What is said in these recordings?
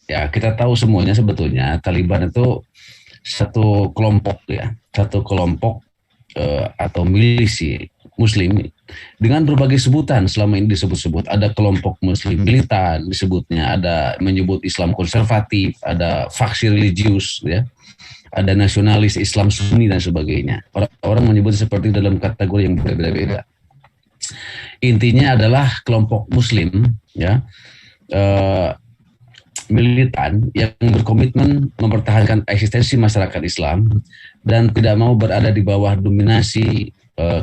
Ya, kita tahu semuanya sebetulnya Taliban itu satu kelompok ya, satu kelompok atau milisi Muslim dengan berbagai sebutan selama ini disebut-sebut. Ada kelompok Muslim militan disebutnya, ada menyebut Islam konservatif, ada faksi religius, ya, ada nasionalis Islam Sunni dan sebagainya. Orang-orang menyebut seperti dalam kategori yang berbeda-beda. Intinya adalah kelompok Muslim, ya, eh, militan yang berkomitmen mempertahankan eksistensi masyarakat Islam dan tidak mau berada di bawah dominasi,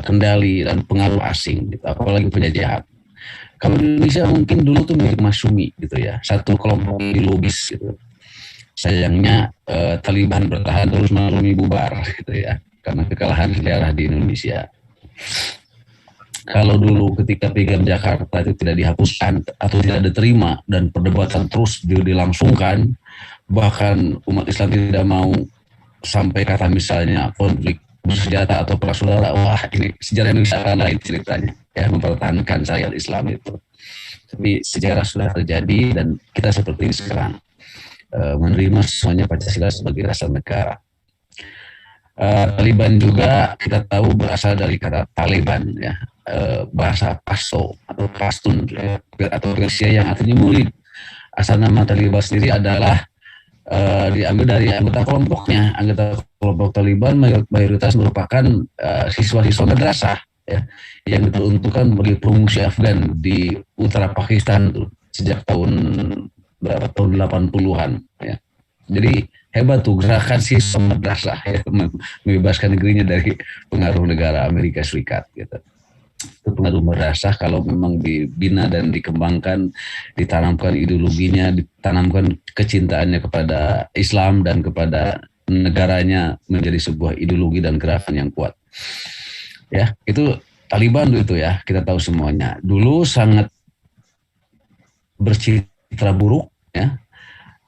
kendali dan pengaruh asing, gitu, apalagi penjajahan. Kalau di Indonesia mungkin dulu tuh milik Masyumi gitu ya, satu kelompok ideologis gitu. Sayangnya Taliban bertahan terus menerus bubar gitu ya, karena kekalahan sejarah di Indonesia. Kalau dulu ketika piagam Jakarta itu tidak dihapuskan atau tidak diterima dan perdebatan terus dilangsungkan, bahkan umat Islam tidak mau sampai kata misalnya konflik bersenjata atau perang saudara, wah ini sejarah Indonesia akan lain ceritanya, ya, mempertahankan syariat Islam itu. Tapi sejarah sudah terjadi dan kita seperti ini sekarang, menerima semuanya Pancasila sebagai dasar negara. Taliban juga kita tahu berasal dari kata Taliban, ya, bahasa Pasto atau Pastun, ya, atau Persia yang artinya murid. Asal nama Taliban sendiri adalah diambil dari anggota kelompoknya. Anggota kelompok Taliban mayoritas merupakan siswa-siswa madrasah, ya, yang diperuntukkan bagi pengungsi Afgan di utara Pakistan tuh, sejak tahun berapa, tahun 80-an, ya. Jadi hebat tuh gerakan siswa madrasah, ya, membebaskan negerinya dari pengaruh negara Amerika Serikat gitu. Itu pengaruh madrasah kalau memang dibina dan dikembangkan, ditanamkan ideologinya, ditanamkan kecintaannya kepada Islam dan kepada negaranya menjadi sebuah ideologi dan gerakan yang kuat. Ya, itu Taliban itu ya, kita tahu semuanya. Dulu sangat bercitra buruk, ya,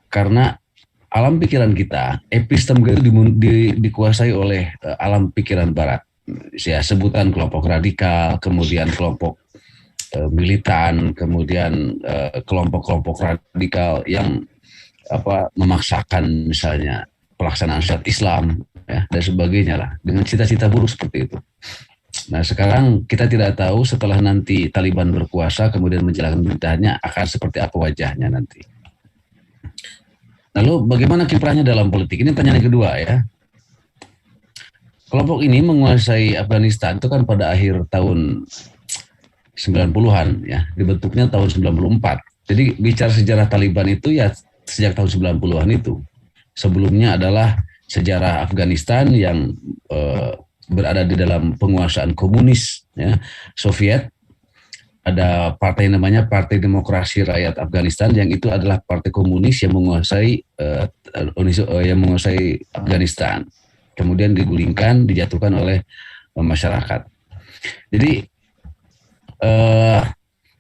karena alam pikiran kita, epistem itu dikuasai oleh alam pikiran Barat. Ya, sebutan kelompok radikal, kemudian kelompok militan, kemudian kelompok-kelompok radikal yang memaksakan misalnya pelaksanaan syariat Islam, ya, dan sebagainya lah, dengan cita-cita buruk seperti itu. Nah, sekarang kita tidak tahu setelah nanti Taliban berkuasa kemudian menjalankan pemerintahannya akan seperti apa wajahnya nanti. Lalu bagaimana kiprahnya dalam politik? Ini pertanyaan yang kedua ya. Kelompok ini menguasai Afghanistan itu kan pada akhir tahun 90-an ya, dibentuknya tahun 94. Jadi bicara sejarah Taliban itu ya sejak tahun 90-an itu. Sebelumnya adalah sejarah Afghanistan yang berada di dalam penguasaan komunis, ya, Soviet. Ada partai namanya Partai Demokrasi Rakyat Afghanistan yang itu adalah partai komunis yang menguasai Afghanistan. Kemudian digulingkan, dijatuhkan oleh masyarakat. Jadi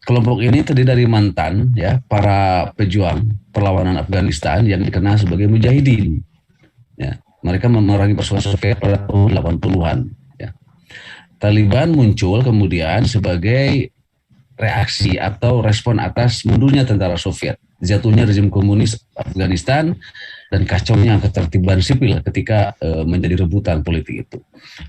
kelompok ini terdiri dari mantan, ya, para pejuang perlawanan Afghanistan yang dikenal sebagai mujahidin. Ya, mereka memerangi pasukan Soviet pada tahun 80-an. Ya. Taliban muncul kemudian sebagai reaksi atau respon atas mundurnya tentara Soviet, jatuhnya rezim komunis Afghanistan, dan kacaunya ketertiban sipil ketika menjadi rebutan politik itu.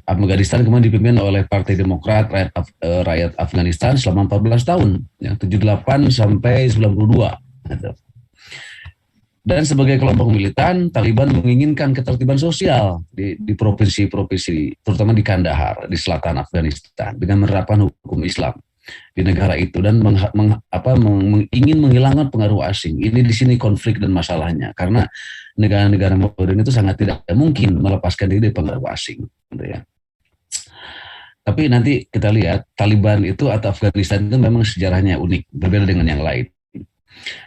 Afghanistan kemudian dipimpin oleh Partai Demokrat Rakyat Afghanistan selama 14 tahun, ya, 78 sampai 92. Gitu. Dan sebagai kelompok militan, Taliban menginginkan ketertiban sosial di provinsi-provinsi, terutama di Kandahar, di selatan Afghanistan, dengan menerapkan hukum Islam di negara itu dan ingin menghilangkan pengaruh asing. Ini di sini konflik dan masalahnya, karena negara-negara modern itu sangat tidak mungkin melepaskan diri dari pengaruh asing, gitu ya. Tapi nanti kita lihat Taliban itu atau Afghanistan itu memang sejarahnya unik, berbeda dengan yang lain.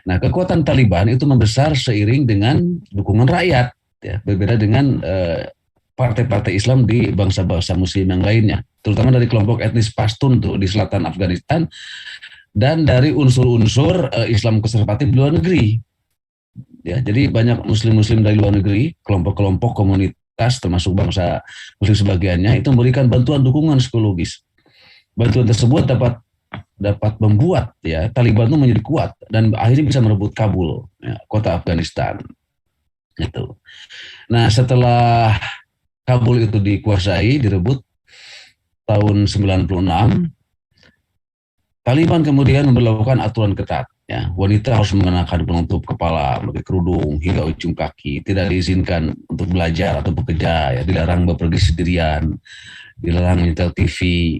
Nah, kekuatan Taliban itu membesar seiring dengan dukungan rakyat, ya, berbeda dengan partai-partai Islam di bangsa-bangsa Muslim yang lainnya, terutama dari kelompok etnis Pashtun tuh di selatan Afghanistan dan dari unsur-unsur Islam konservatif di luar negeri. Ya, jadi banyak Muslim-Muslim dari luar negeri, kelompok-kelompok komunitas termasuk bangsa Muslim sebagiannya itu memberikan bantuan dukungan psikologis. Bantuan tersebut dapat dapat membuat ya Taliban itu menjadi kuat dan akhirnya bisa merebut Kabul, ya, kota Afghanistan itu. Nah, setelah Kabul itu dikuasai, direbut tahun 96, Taliban kemudian memperlakukan aturan ketat. Ya, wanita harus mengenakan penutup kepala, pakai kerudung hingga ujung kaki, tidak diizinkan untuk belajar atau bekerja, ya, dilarang bepergi sendirian, dilarang menyetel TV,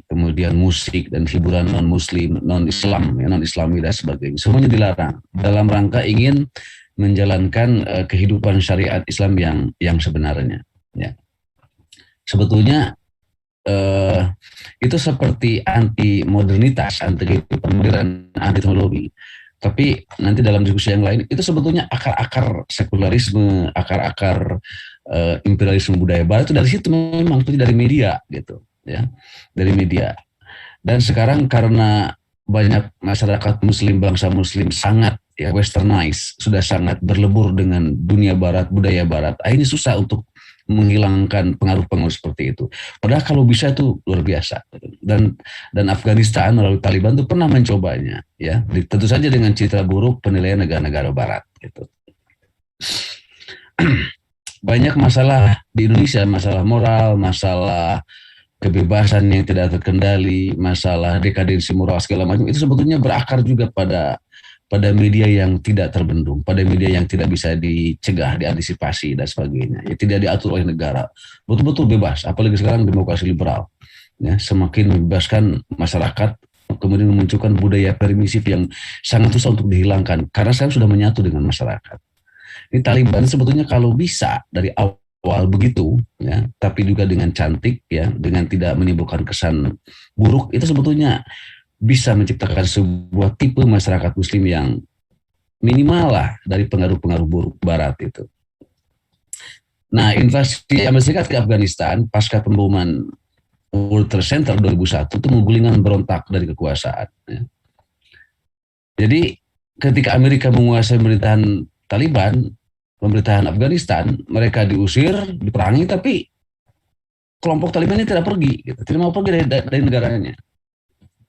kemudian musik dan hiburan non Muslim, non Islam, ya, non Islami dan sebagainya. Semuanya dilarang dalam rangka ingin menjalankan kehidupan syariat Islam yang sebenarnya. Ya, sebetulnya eh, itu seperti anti modernitas, anti kehidupan modern, anti teknologi. Tapi nanti dalam diskusi yang lain itu sebetulnya akar-akar sekularisme, akar-akar imperialisme budaya Barat itu dari situ memang, itu dari media gitu, ya, dari media. Dan sekarang karena banyak masyarakat Muslim, bangsa Muslim sangat ya westernized, sudah sangat berlebur dengan dunia Barat, budaya Barat. Akhirnya susah untuk menghilangkan pengaruh-pengaruh seperti itu. Padahal kalau bisa itu luar biasa. Dan Afghanistan melalui Taliban itu pernah mencobanya, ya. Tentu saja dengan citra buruk penilaian negara-negara Barat. Gitu. Banyak masalah di Indonesia, masalah moral, masalah kebebasan yang tidak terkendali, masalah dekadensi moral segala macam itu sebetulnya berakar juga pada media yang tidak terbendung, pada media yang tidak bisa dicegah, diantisipasi dan sebagainya. Ya, tidak diatur oleh negara. Betul-betul bebas, apalagi sekarang demokrasi liberal. Ya, semakin membebaskan masyarakat, kemudian memunculkan budaya permisif yang sangat susah untuk dihilangkan karena saya sudah menyatu dengan masyarakat. Ini Taliban sebetulnya kalau bisa dari awal begitu, ya, tapi juga dengan cantik, ya, dengan tidak menimbulkan kesan buruk, itu sebetulnya bisa menciptakan sebuah tipe masyarakat Muslim yang minimal lah dari pengaruh-pengaruh buruk Barat itu. Nah, invasi Amerika Serikat ke Afghanistan pasca pemboman World Trade Center 2001 itu menggulingkan berontak dari kekuasaan. Ya. Jadi ketika Amerika menguasai pemerintahan Taliban, pemerintahan Afghanistan, mereka diusir, diperangi, tapi kelompok Taliban ini tidak pergi, gitu. Tidak mau pergi dari negaranya.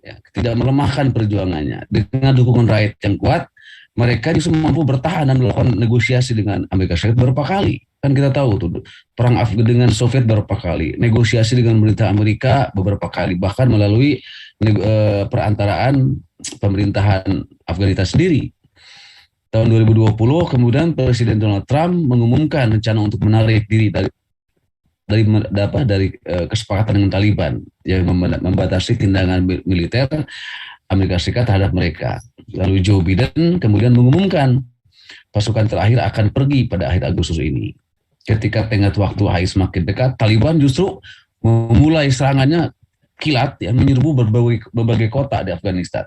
Ya, tidak melemahkan perjuangannya. Dengan dukungan rakyat yang kuat, mereka justru mampu bertahan dan melakukan negosiasi dengan Amerika Serikat beberapa kali. Kan kita tahu tuh, perang Afgan dengan Soviet beberapa kali, negosiasi dengan pemerintah Amerika beberapa kali, bahkan melalui perantaraan pemerintahan Afghanistan sendiri. Tahun 2020 kemudian Presiden Donald Trump mengumumkan rencana untuk menarik diri dari kesepakatan dengan Taliban yang membatasi tindakan militer Amerika Serikat terhadap mereka. Lalu Joe Biden kemudian mengumumkan pasukan terakhir akan pergi pada akhir Agustus ini. Ketika tenggat waktu akhir semakin dekat, Taliban justru memulai serangannya kilat, ya, menyerbu berbagai kota di Afghanistan.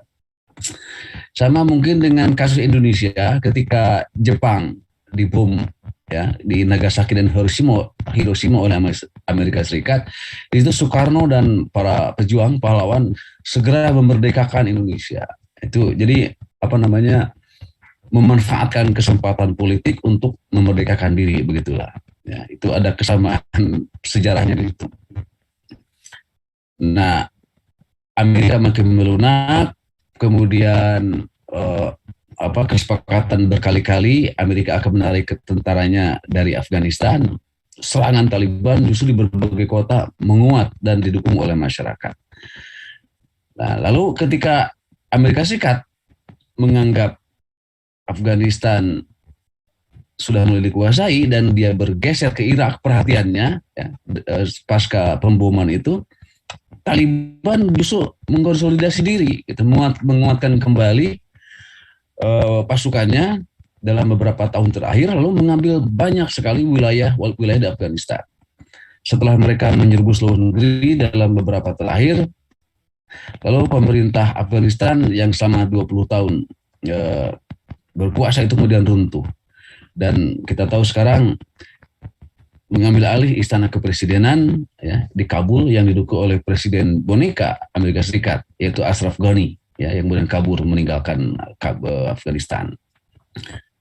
Sama mungkin dengan kasus Indonesia ketika Jepang dibom, ya, di Nagasaki dan Hiroshima oleh Amerika Serikat. Itu Soekarno dan para pejuang pahlawan segera memerdekakan Indonesia. Itu jadi memanfaatkan kesempatan politik untuk memerdekakan diri, begitulah. Ya, itu ada kesamaan sejarahnya di situ. Nah, Amerika makin melunak, kemudian kesepakatan berkali-kali Amerika akan menarik tentaranya dari Afghanistan. Serangan Taliban justru di berbagai kota menguat dan didukung oleh masyarakat. Nah, lalu ketika Amerika Serikat menganggap Afghanistan sudah mulai dikuasai dan dia bergeser ke Irak perhatiannya, ya, pasca pemboman itu, Taliban justru mengkonsolidasi diri, gitu, menguatkan kembali pasukannya dalam beberapa tahun terakhir, lalu mengambil banyak sekali wilayah di Afghanistan. Setelah mereka menyerbu seluruh negeri dalam beberapa terakhir, lalu pemerintah Afghanistan yang selama 20 tahun berkuasa itu kemudian runtuh. Dan kita tahu sekarang mengambil alih istana kepresidenan, ya, di Kabul yang didukung oleh Presiden boneka Amerika Serikat, yaitu Ashraf Ghani, ya, yang kemudian kabur meninggalkan Afghanistan.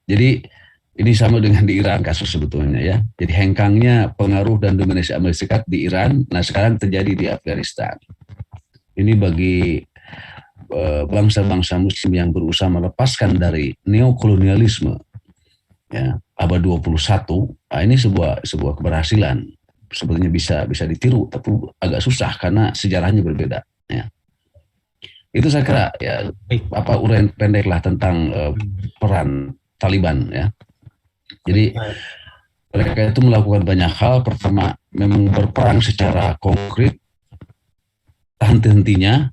Jadi ini sama dengan di Iran kasus sebetulnya, ya. Jadi hengkangnya pengaruh dan dominasi Amerika Serikat di Iran, nah sekarang terjadi di Afghanistan. Ini bagi bangsa-bangsa Muslim yang berusaha melepaskan dari neokolonialisme, ya, abad 21, ini sebuah keberhasilan. Sebetulnya bisa ditiru, tapi agak susah karena sejarahnya berbeda. Ya. Itu saya kira ya apa uraian pendek lah tentang peran Taliban, ya. Jadi mereka itu melakukan banyak hal. Pertama, memang berperang secara konkret, henti-hentinya,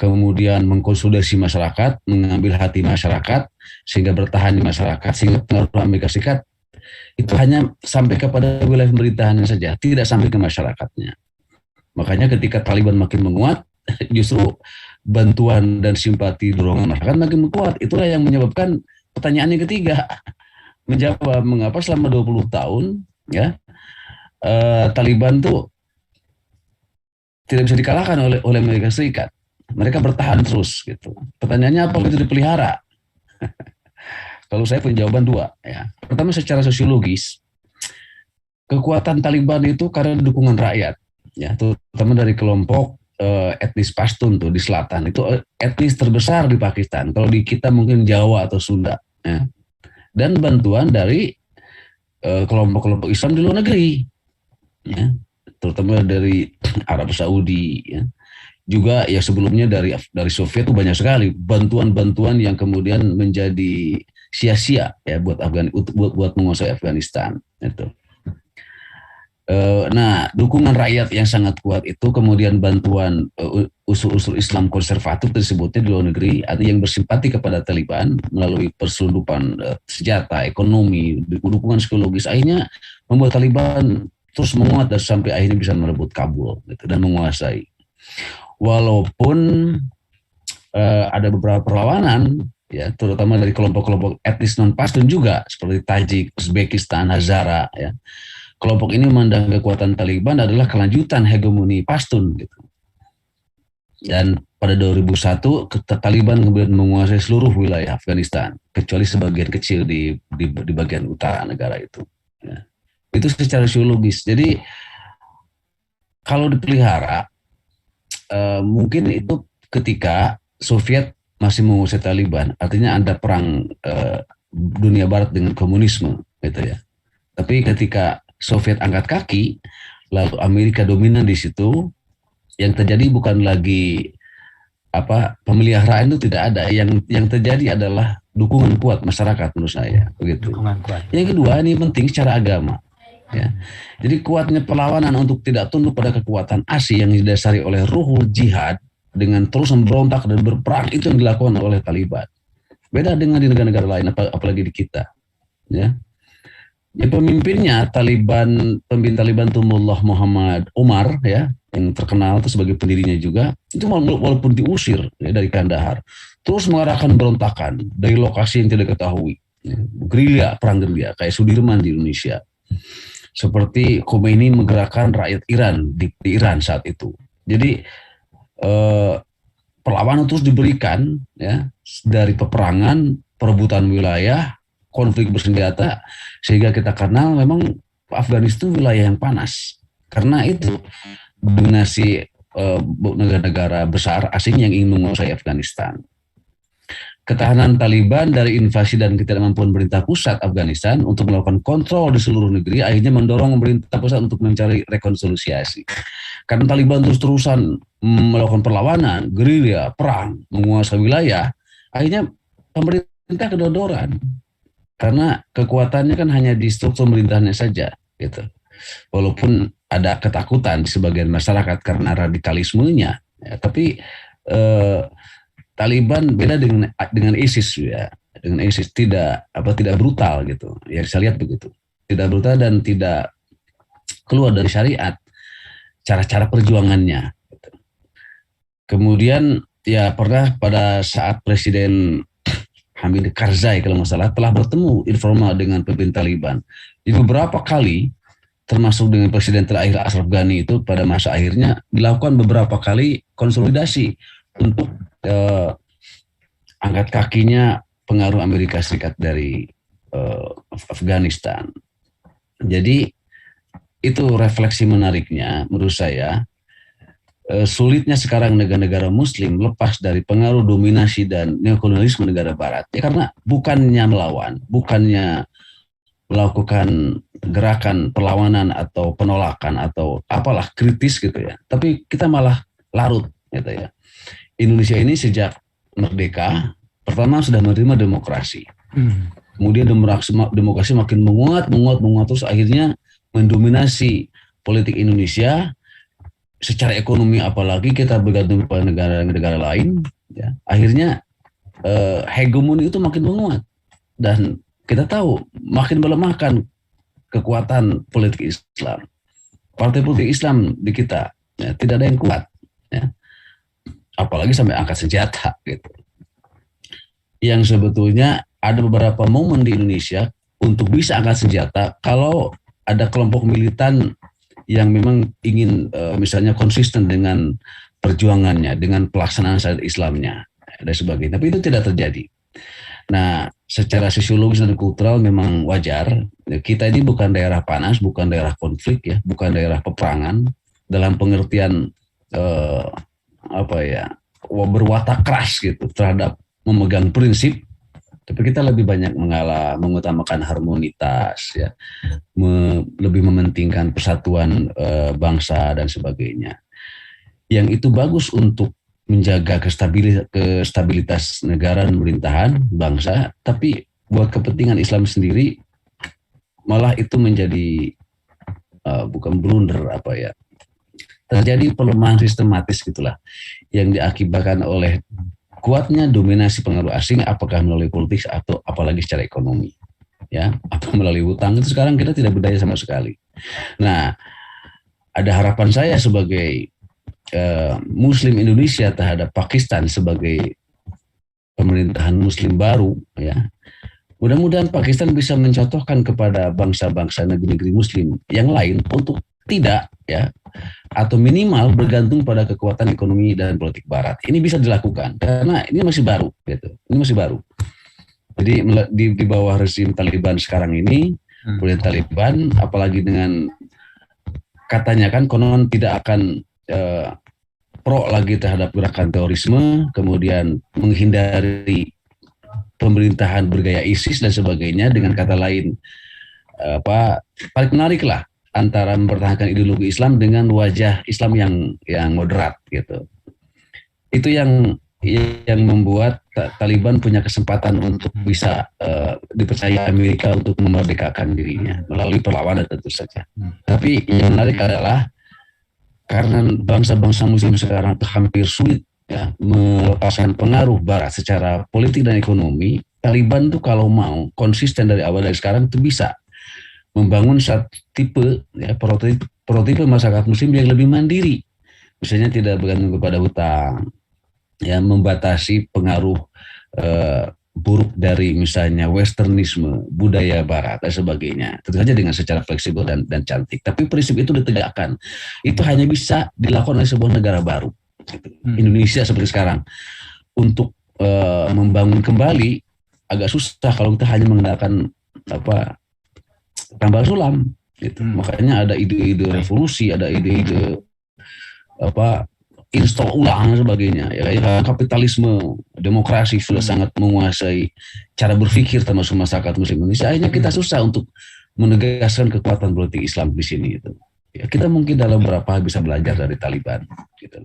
kemudian mengkonsolidasi masyarakat, mengambil hati masyarakat, sehingga bertahan di masyarakat, sehingga pengaruh Amerika Serikat itu hanya sampai kepada wilayah pemerintahannya saja, tidak sampai ke masyarakatnya. Makanya ketika Taliban makin menguat, justru bantuan dan simpati dorongan masyarakat makin menguat. Itulah yang menyebabkan pertanyaan yang ketiga, menjawab mengapa selama 20 tahun, ya, Taliban tuh tidak bisa dikalahkan oleh Amerika Serikat. Mereka bertahan terus gitu. Pertanyaannya apa itu dipelihara? Kalau saya punya jawaban dua, ya. Pertama, secara sosiologis, kekuatan Taliban itu karena dukungan rakyat, ya, terutama dari kelompok etnis Pashtun tuh di selatan. Itu etnis terbesar di Pakistan. Kalau di kita mungkin Jawa atau Sunda, ya. Dan bantuan dari kelompok-kelompok Islam di luar negeri, ya, terutama dari Arab Saudi, ya. Juga ya sebelumnya dari Soviet itu banyak sekali bantuan-bantuan yang kemudian menjadi sia-sia, ya, buat menguasai Afghanistan itu. Nah, dukungan rakyat yang sangat kuat itu, kemudian bantuan usul-usul Islam konservatif tersebutnya di luar negeri, ada yang bersimpati kepada Taliban melalui perselundupan senjata, ekonomi, dukungan psikologis, akhirnya membuat Taliban terus menguat dan sampai akhirnya bisa merebut Kabul gitu, dan menguasai. Walaupun ada beberapa perlawanan, ya, terutama dari kelompok-kelompok etnis non Pashtun juga seperti Tajik, Uzbekistan, Hazara, ya. Kelompok ini memandang kekuatan Taliban adalah kelanjutan hegemoni Pashtun gitu. Dan pada 2001 Taliban kemudian menguasai seluruh wilayah Afghanistan kecuali sebagian kecil di bagian utara negara itu, ya. Itu secara sosiologis. Jadi kalau dipelihara, mungkin itu ketika Soviet masih menguasai Taliban, artinya ada perang dunia Barat dengan komunisme, gitu ya. Tapi ketika Soviet angkat kaki, lalu Amerika dominan di situ, yang terjadi bukan lagi pemeliharaan itu tidak ada. Yang terjadi adalah dukungan kuat masyarakat menurut saya, begitu. Yang kedua, ini penting secara agama. Ya. Jadi kuatnya perlawanan untuk tidak tunduk pada kekuatan asing yang didasari oleh ruhul jihad dengan terus memberontak dan berperang, itu yang dilakukan oleh Taliban. Beda dengan di negara-negara lain, apalagi di kita. Ya. Ya, pemimpin Taliban itu Mullah Muhammad Umar, ya, yang terkenal itu sebagai pendirinya juga. Itu walaupun diusir, ya, dari Kandahar, terus mengarahkan berontakan dari lokasi yang tidak ketahui. Ya. Gerilya, perang gerilya kayak Sudirman di Indonesia. Seperti Khomeini menggerakkan rakyat Iran di Iran saat itu. Jadi perlawanan terus diberikan, ya, dari peperangan, perebutan wilayah, konflik bersenjata, sehingga kita kenal memang Afghanistan itu wilayah yang panas. Karena itu dominasi negara-negara besar asing yang ingin menguasai Afghanistan. Ketahanan Taliban dari invasi dan ketidakmampuan pemerintah pusat Afghanistan untuk melakukan kontrol di seluruh negeri akhirnya mendorong pemerintah pusat untuk mencari rekonsiliasi. Karena Taliban terus-terusan melakukan perlawanan, gerilya, perang, menguasai wilayah, akhirnya pemerintah kedodoran. Karena kekuatannya kan hanya di struktur pemerintahannya saja, gitu. Walaupun ada ketakutan di sebagian masyarakat karena radikalismenya, ya, tapi Taliban beda dengan ISIS, ya. Dengan ISIS tidak brutal gitu. Ya, saya lihat begitu. Tidak brutal dan tidak keluar dari syariat cara-cara perjuangannya. Gitu. Kemudian ya pernah pada saat Presiden Hamid Karzai kalau nggak salah telah bertemu informal dengan pemimpin Taliban. Di beberapa kali, termasuk dengan Presiden terakhir Ashraf Ghani itu pada masa akhirnya dilakukan beberapa kali konsolidasi untuk angkat kakinya pengaruh Amerika Serikat dari Afghanistan. Jadi itu refleksi menariknya menurut saya. sulitnya sekarang negara-negara Muslim lepas dari pengaruh dominasi dan neokolonialisme negara Barat, ya karena bukannya melawan, bukannya melakukan gerakan perlawanan atau penolakan atau apalah kritis gitu ya, tapi kita malah larut gitu ya. Indonesia ini sejak merdeka pertama sudah menerima demokrasi. Kemudian demokrasi makin menguat terus akhirnya mendominasi politik Indonesia secara ekonomi, apalagi kita bergantung pada negara-negara lain ya. Akhirnya hegemoni itu makin menguat dan kita tahu makin melemahkan kekuatan politik Islam. Partai politik Islam di kita ya, tidak ada yang kuat ya. Apalagi sampai angkat senjata gitu. Yang sebetulnya ada beberapa momen di Indonesia untuk bisa angkat senjata kalau ada kelompok militan yang memang ingin misalnya konsisten dengan perjuangannya, dengan pelaksanaan syariat Islamnya dan sebagainya. Tapi itu tidak terjadi. Nah, secara sosiologis dan kultural memang wajar. Kita ini bukan daerah panas, bukan daerah konflik ya, bukan daerah peperangan dalam pengertian berwatak keras gitu terhadap memegang prinsip, tapi kita lebih banyak mengutamakan harmonitas ya, lebih mementingkan persatuan bangsa dan sebagainya. Yang itu bagus untuk menjaga kestabilitas negara dan pemerintahan bangsa, tapi buat kepentingan Islam sendiri malah itu menjadi bukan blunder terjadi pelemahan sistematis gitulah yang diakibatkan oleh kuatnya dominasi pengaruh asing, apakah melalui politik atau apalagi secara ekonomi ya, atau melalui hutang. Itu sekarang kita tidak berdaya sama sekali. Nah, ada harapan saya sebagai Muslim Indonesia terhadap Pakistan sebagai pemerintahan Muslim baru ya. Mudah-mudahan Pakistan bisa mencontohkan kepada bangsa-bangsa negeri-negeri Muslim yang lain untuk tidak ya, atau minimal bergantung pada kekuatan ekonomi dan politik Barat. Ini bisa dilakukan karena ini masih baru gitu. Ini masih baru. Jadi di bawah rezim Taliban sekarang ini, politik Taliban apalagi dengan katanya kan konon tidak akan pro lagi terhadap gerakan terorisme, kemudian menghindari pemerintahan bergaya ISIS dan sebagainya. Dengan kata lain, tarik menarik lah antara mempertahankan ideologi Islam dengan wajah Islam yang moderat gitu. Itu yang membuat Taliban punya kesempatan untuk bisa dipercaya Amerika untuk memerdekakan dirinya melalui perlawanan tentu saja. Tapi yang menarik adalah karena bangsa-bangsa Muslim sekarang hampir sulit ya, melepaskan pengaruh Barat secara politik dan ekonomi, Taliban tuh kalau mau konsisten dari awal dari sekarang itu bisa membangun satu tipe ya, prototipe masyarakat Muslim yang lebih mandiri, misalnya tidak bergantung kepada hutang, ya, membatasi pengaruh buruk dari misalnya westernisme, budaya Barat dan sebagainya. Tentu saja dengan secara fleksibel dan cantik. Tapi prinsip itu ditegakkan. Itu hanya bisa dilakukan oleh sebuah negara baru. Indonesia seperti sekarang. Untuk membangun kembali agak susah kalau kita hanya menggunakan tambal sulam. Gitu. Makanya ada ide-ide revolusi, ada ide-ide install ulang dan sebagainya. Ya, kapitalisme, demokrasi sudah sangat menguasai cara berpikir termasuk masyarakat Muslim Indonesia. Akhirnya kita susah untuk menegaskan kekuatan politik Islam di sini. Gitu. Ya, kita mungkin dalam beberapa hal bisa belajar dari Taliban. Gitu.